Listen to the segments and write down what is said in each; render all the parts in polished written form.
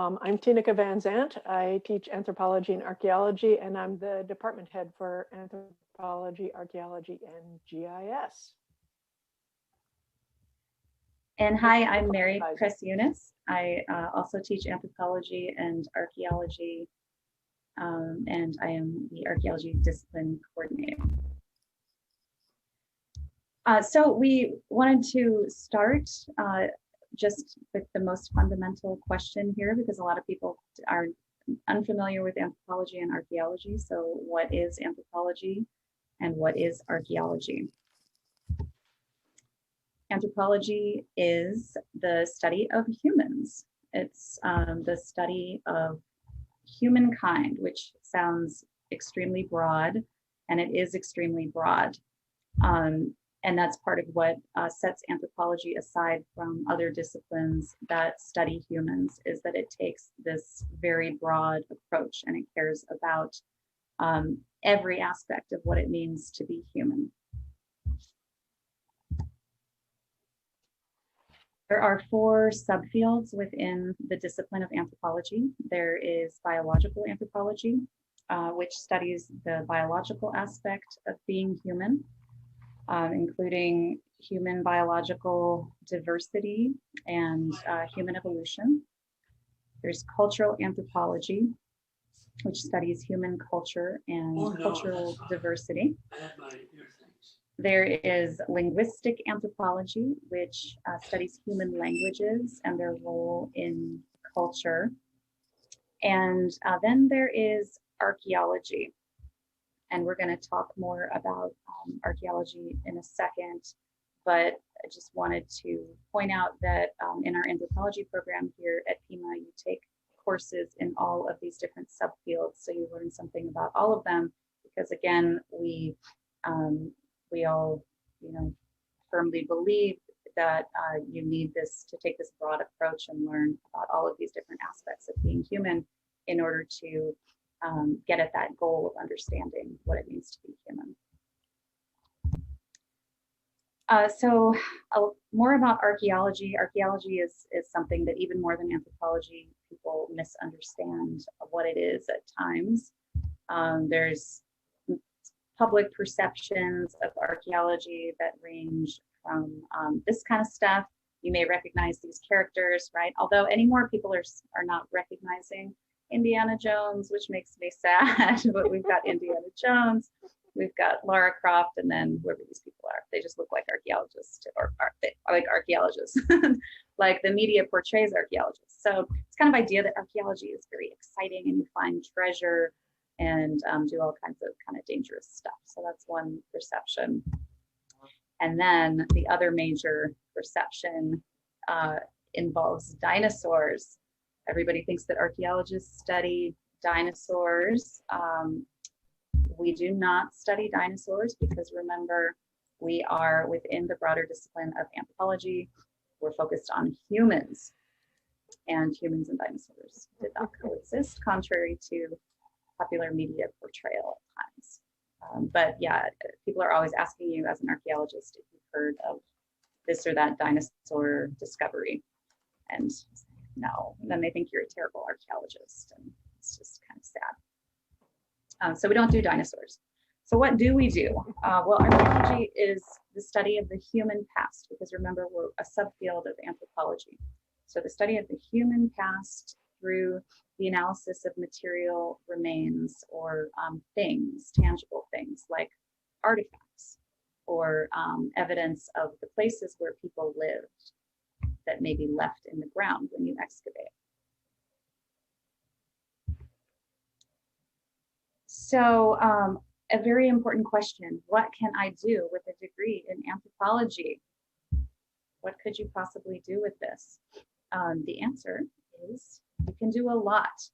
I'm Tineke Van Zandt. I teach anthropology and archaeology, and I'm the department head for anthropology, archaeology, and GIS. And hi, I'm Mary Chris Eunice. I also teach anthropology and archaeology, and I am the archaeology discipline coordinator. So we wanted to start just with the most fundamental question here, because a lot of people are unfamiliar with anthropology and archaeology. So what is anthropology and what is archaeology? Anthropology is the study of humans. It's the study of humankind, which sounds extremely broad, and it is extremely broad. And that's part of what sets anthropology aside from other disciplines that study humans, is that it takes this very broad approach and it cares about every aspect of what it means to be human. There are 4 subfields within the discipline of anthropology. There is biological anthropology, which studies the biological aspect of being human, including human biological diversity and human evolution. There's cultural anthropology, which studies human culture and cultural diversity. There is linguistic anthropology, which studies human languages and their role in culture. And then there is archaeology. And we're going to talk more about archaeology in a second, but I just wanted to point out that in our anthropology program here at Pima, you take courses in all of these different subfields, so you learn something about all of them, because again, we all, firmly believe that you need this to take this broad approach and learn about all of these different aspects of being human in order to get at that goal of understanding what it means to be human. So more about archaeology. Archaeology is something that even more than anthropology, people misunderstand what it is at times. There's public perceptions of archaeology that range from this kind of stuff. You may recognize these characters, right? Although anymore people are not recognizing Indiana Jones, which makes me sad, but we've got Indiana Jones, we've got Lara Croft, and then whoever these people are, they just look like archaeologists, or like archaeologists, like the media portrays archaeologists. So it's kind of idea that archaeology is very exciting and you find treasure and do all kinds of kind of dangerous stuff. So that's one perception. And then the other major perception involves dinosaurs. Everybody thinks that archaeologists study dinosaurs. We do not study dinosaurs because, remember, we are within the broader discipline of anthropology. We're focused on humans, and humans and dinosaurs did not coexist, contrary to popular media portrayal at times. But yeah, people are always asking you as an archaeologist if you've heard of this or that dinosaur discovery. And no, and then they think you're a terrible archaeologist, and it's just kind of sad. So we don't do dinosaurs. So what do we do? Well, archaeology is the study of the human past, because remember, we're a subfield of anthropology. So the study of the human past through the analysis of material remains, or things, tangible things like artifacts, or evidence of the places where people lived that may be left in the ground when you excavate. So a very important question: what can I do with a degree in anthropology? What could you possibly do with this? The answer is you can do a lot.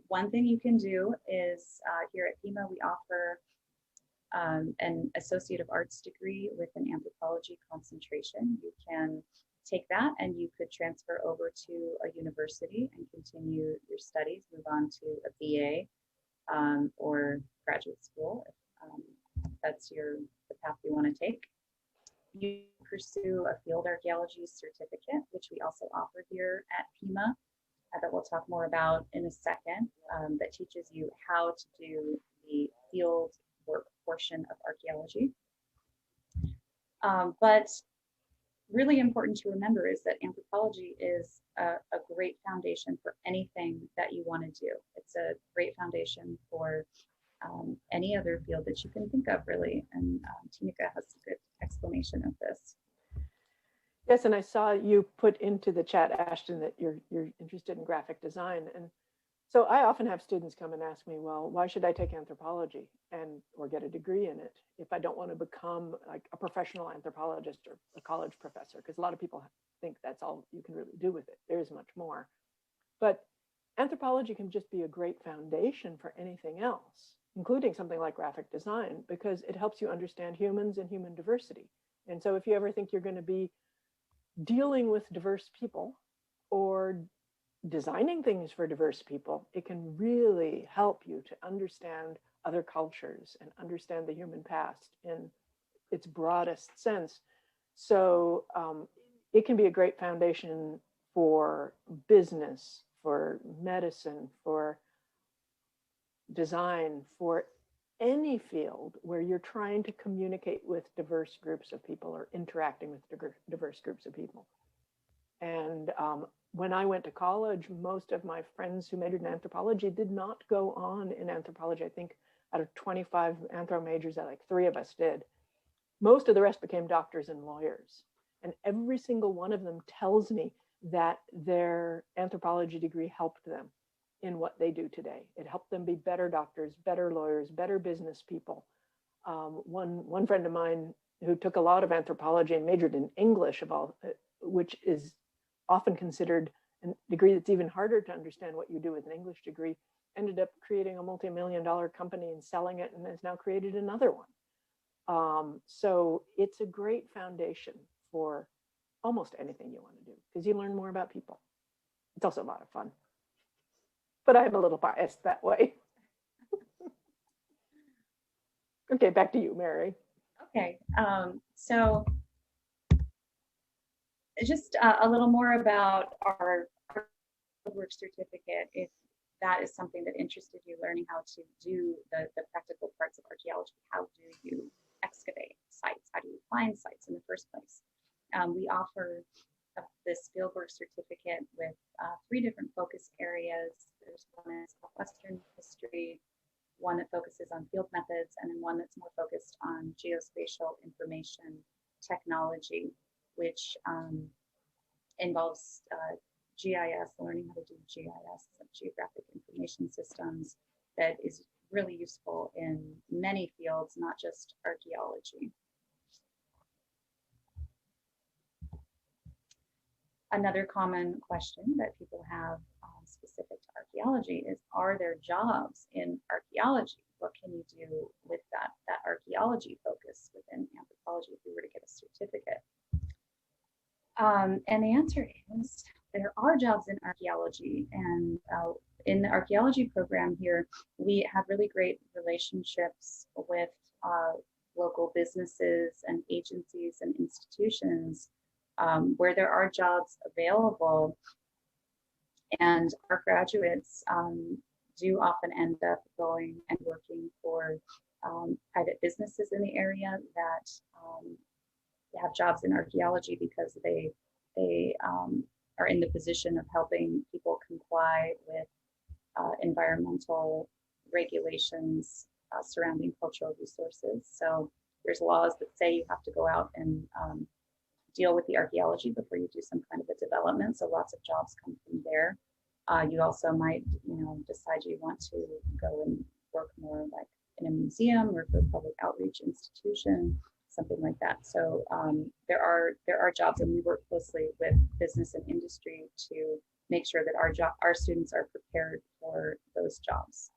One thing you can do is here at Pima, we offer an Associate of Arts degree with an anthropology concentration. You can take that and you could transfer over to a university and continue your studies, move on to a BA or graduate school if that's the path you want to take. You pursue a field archaeology certificate, which we also offer here at Pima. that we'll talk more about in a second, that teaches you how to do the field work portion of archaeology. But really important to remember is that anthropology is a great foundation for anything that you want to do. It's a great foundation for any other field that you can think of, really. And Tinika has a good explanation of this. Yes, and I saw you put into the chat, Ashton, that you're interested in graphic design. And so I often have students come and ask me, well, why should I take anthropology or get a degree in it if I don't want to become like a professional anthropologist or a college professor? Because a lot of people think that's all you can really do with it. There is much more. But anthropology can just be a great foundation for anything else, including something like graphic design, because it helps you understand humans and human diversity. And so if you ever think you're going to be dealing with diverse people or designing things for diverse people, it can really help you to understand other cultures and understand the human past in its broadest sense. So it can be a great foundation for business, for medicine, for design, for any field where you're trying to communicate with diverse groups of people or interacting with diverse groups of people. And when I went to college, most of my friends who majored in anthropology did not go on in anthropology. I think out of 25 anthro majors, like 3 of us did. Most of the rest became doctors and lawyers. And every single one of them tells me that their anthropology degree helped them in what they do today. It helped them be better doctors, better lawyers, better business people. One friend of mine who took a lot of anthropology and majored in English, which is often considered a degree that's even harder to understand what you do with an English degree, ended up creating a multi-million-dollar company and selling it, and has now created another one. So it's a great foundation for almost anything you want to do, because you learn more about people. It's also a lot of fun. But I'm a little biased that way. Okay, back to you, Mary. Okay, so just a little more about our work certificate, if that is something that interested you, learning how to do the practical parts of archaeology. How do you excavate sites? How do you find sites in the first place? We offer this fieldwork certificate with 3 different focus areas. There's one that's Western history, one that focuses on field methods, and then one that's more focused on geospatial information technology, which involves GIS, learning how to do GIS, geographic information systems, that is really useful in many fields, not just archaeology. Another common question that people have specific to archaeology is, are there jobs in archaeology? What can you do with that archaeology focus within anthropology if you were to get a certificate? And the answer is, there are jobs in archaeology, and in the archaeology program here, we have really great relationships with local businesses and agencies and institutions where there are jobs available, and our graduates do often end up going and working for private businesses in the area that have jobs in archaeology, because they are in the position of helping people comply with environmental regulations surrounding cultural resources. So there's laws that say you have to go out and deal with the archaeology before you do some kind of a development. So lots of jobs come from there. You also might, decide you want to go and work more like in a museum or for a public outreach institution, something like that. So there are jobs, and we work closely with business and industry to make sure that our students are prepared for those jobs.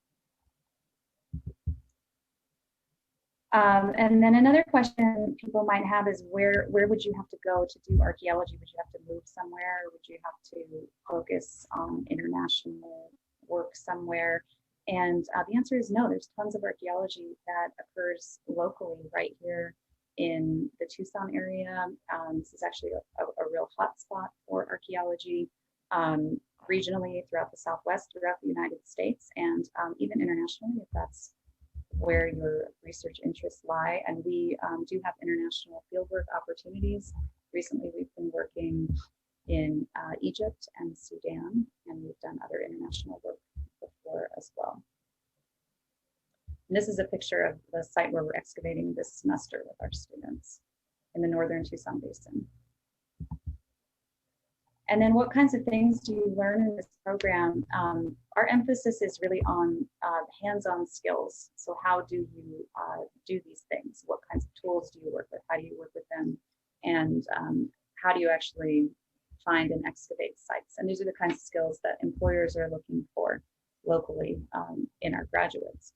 And then another question people might have is, where would you have to go to do archaeology? Would you have to move somewhere? Or would you have to focus on international work somewhere? And the answer is no. There's tons of archaeology that occurs locally right here in the Tucson area. This is actually a real hot spot for archaeology. regionally throughout the Southwest, throughout the United States, and even internationally, if that's where your research interests lie. And we do have international fieldwork opportunities. Recently, we've been working in Egypt and Sudan, and we've done other international work before as well. And this is a picture of the site where we're excavating this semester with our students in the northern Tucson Basin. And then what kinds of things do you learn in this program? Our emphasis is really on hands-on skills. So how do you do these things? What kinds of tools do you work with? How do you work with them? And how do you actually find and excavate sites? And these are the kinds of skills that employers are looking for locally in our graduates.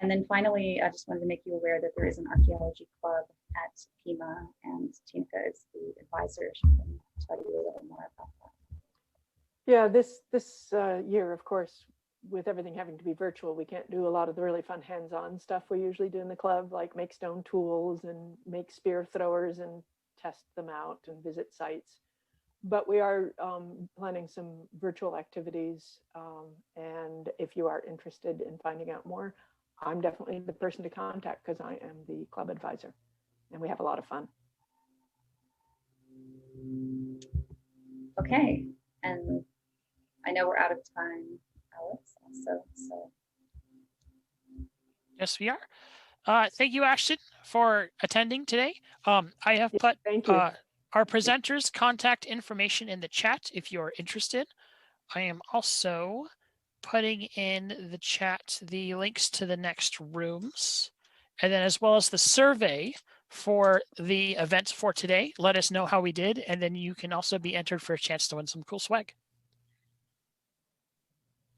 And then finally, I just wanted to make you aware that there is an archaeology club at Pima, and Tinka is the advisor. She can tell you a little more about that. Yeah, this year, of course, with everything having to be virtual, we can't do a lot of the really fun hands-on stuff we usually do in the club, like make stone tools and make spear throwers and test them out and visit sites. But we are planning some virtual activities. And if you are interested in finding out more, I'm definitely the person to contact because I am the club advisor and we have a lot of fun. Okay, and I know we're out of time, Alex, so. Yes, we are. Thank you, Ashton, for attending today. I have put our presenters' contact information in the chat if you're interested. I am also putting in the chat the links to the next rooms, and then as well as the survey for the events for today. Let us know how we did, and then you can also be entered for a chance to win some cool swag.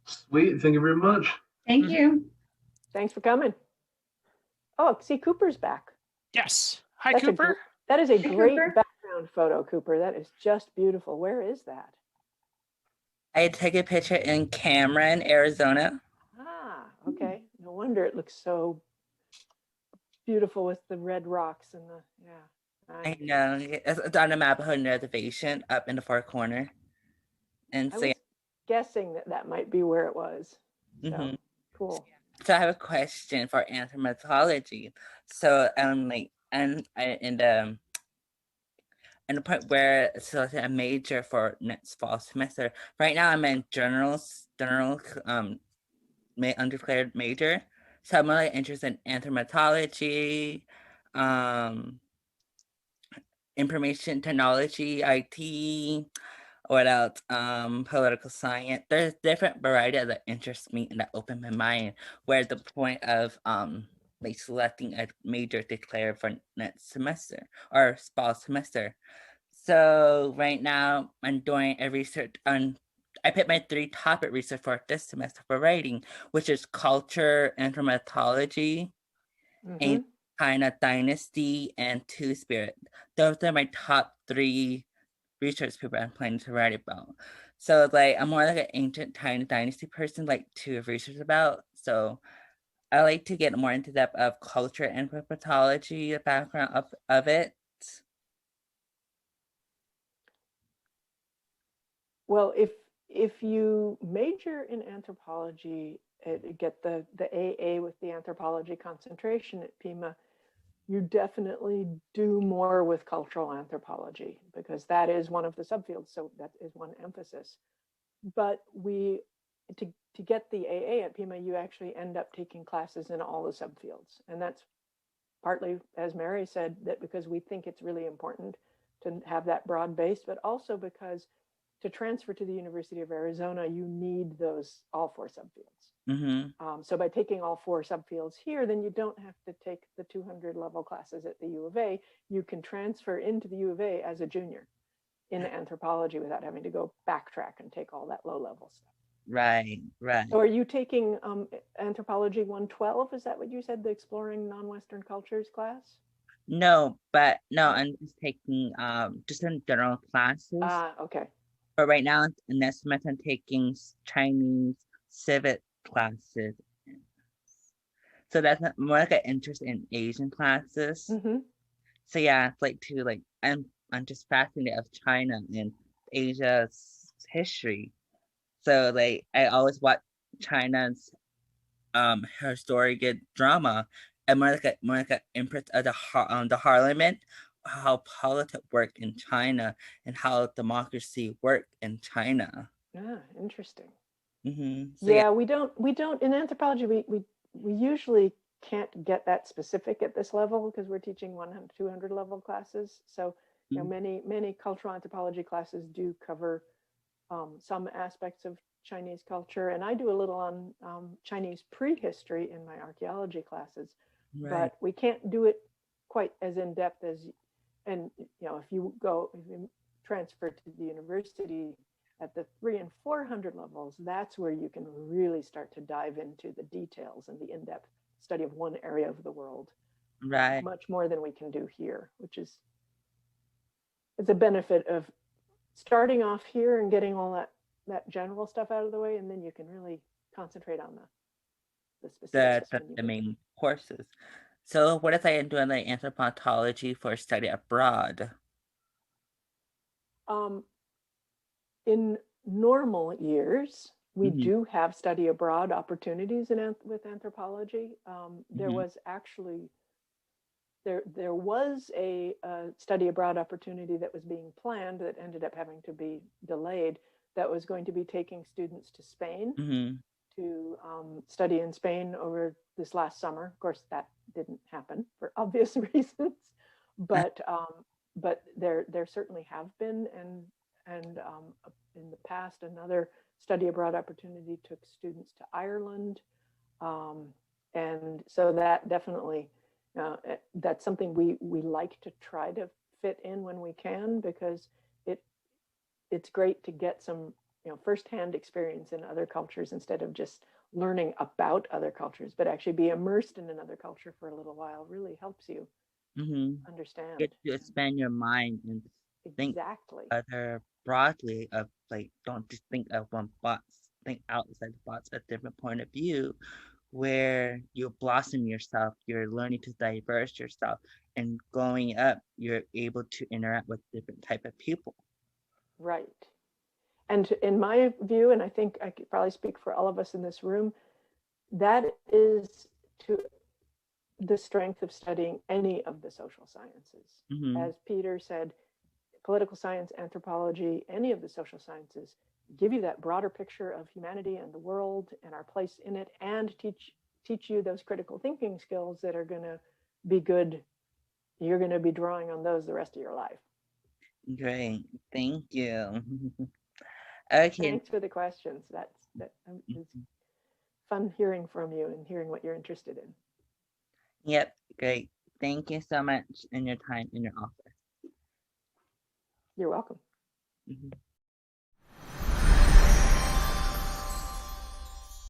Sweet, thank you very much. Thank you. Thanks for coming. Oh, see, Cooper's back. Yes. Hi, Cooper. That is a great background photo, Cooper. That is just beautiful. Where is that? I took a picture in Cameron, Arizona. Ah, okay. No wonder it looks so beautiful with the red rocks and the, yeah. I know. It's on the Navajo Reservation up in the far corner. And I was guessing that might be where it was. So, cool. So I have a question for anthropology. So in the point where selecting a major for next fall semester. Right now I'm in general undeclared major. So I'm really interested in anthropology, information technology, IT, what else? Political science. There's different variety that interests me and that open my mind. Where the point of like selecting a major declared for next semester or fall semester. So right now I'm doing a research on. I picked my 3 topic research for this semester for writing, which is culture, anthropology, and China dynasty, and Two-Spirit. Those are my top 3 research paper I'm planning to write about. So like I'm more like an ancient China dynasty person, like to research about. So I like to get more into depth of culture and anthropology, the background of it. Well, if you major in anthropology, get the AA with the anthropology concentration at Pima, you definitely do more with cultural anthropology because that is one of the subfields. So that is one emphasis. But to get the AA at Pima, you actually end up taking classes in all the subfields. And that's partly, as Mary said, that because we think it's really important to have that broad base, but also because to transfer to the University of Arizona, you need those all 4 subfields. So by taking all 4 subfields here, then you don't have to take the 200 level classes at the U of A. You can transfer into the U of A as a junior in anthropology without having to go backtrack and take all that low level stuff. Right. So are you taking Anthropology 112? Is that what you said, the Exploring Non-Western Cultures class? No, I'm just taking just in general classes. Okay. But right now in this semester I'm taking Chinese civic classes. So that's more like an interest in Asian classes. So yeah, it's like I'm I'm just fascinated of China and Asia's history. So like I always watch China's historic drama and more like a imprint of the Parliament, how politics work in China and how democracy work in China. Ah, interesting. So yeah, we don't in anthropology we usually can't get that specific at this level because we're teaching 100 200 level classes. So you know, many cultural anthropology classes do cover some aspects of Chinese culture, and I do a little on Chinese prehistory in my archaeology classes, right. but we can't do it quite as in depth as, and you know, if you transfer to the university at the 300 and 400 levels, that's where you can really start to dive into the details and the in-depth study of one area of the world, right? Much more than we can do here, which is it's a benefit of starting off here and getting all that general stuff out of the way, and then you can really concentrate on the specifics. The main courses. So what if I am doing like anthropology for study abroad? In normal years, we do have study abroad opportunities with anthropology. There was actually there was a study abroad opportunity that was being planned that ended up having to be delayed. That was going to be taking students to Spain to study in Spain over this last summer. Of course, that didn't happen for obvious reasons, but there certainly have been, and in the past, another study abroad opportunity took students to Ireland, and so that definitely that's something we like to try to fit in when we can, because it's great to get some firsthand experience in other cultures instead of just learning about other cultures, but actually be immersed in another culture for a little while really helps you understand. Get to expand your mind and think other broadly of like, don't just think of one box, think outside the box, a different point of view where you blossom yourself, you're learning to diverse yourself, and growing up, you're able to interact with different type of people. Right. And in my view, and I think I could probably speak for all of us in this room, that is to the strength of studying any of the social sciences. As Peter said, political science, anthropology, any of the social sciences give you that broader picture of humanity and the world and our place in it, and teach you those critical thinking skills that are going to be good. You're going to be drawing on those the rest of your life. Great, thank you. Okay. Thanks for the questions. That was fun hearing from you and hearing what you're interested in. Yep, great. Thank you so much in your time in your office. You're welcome.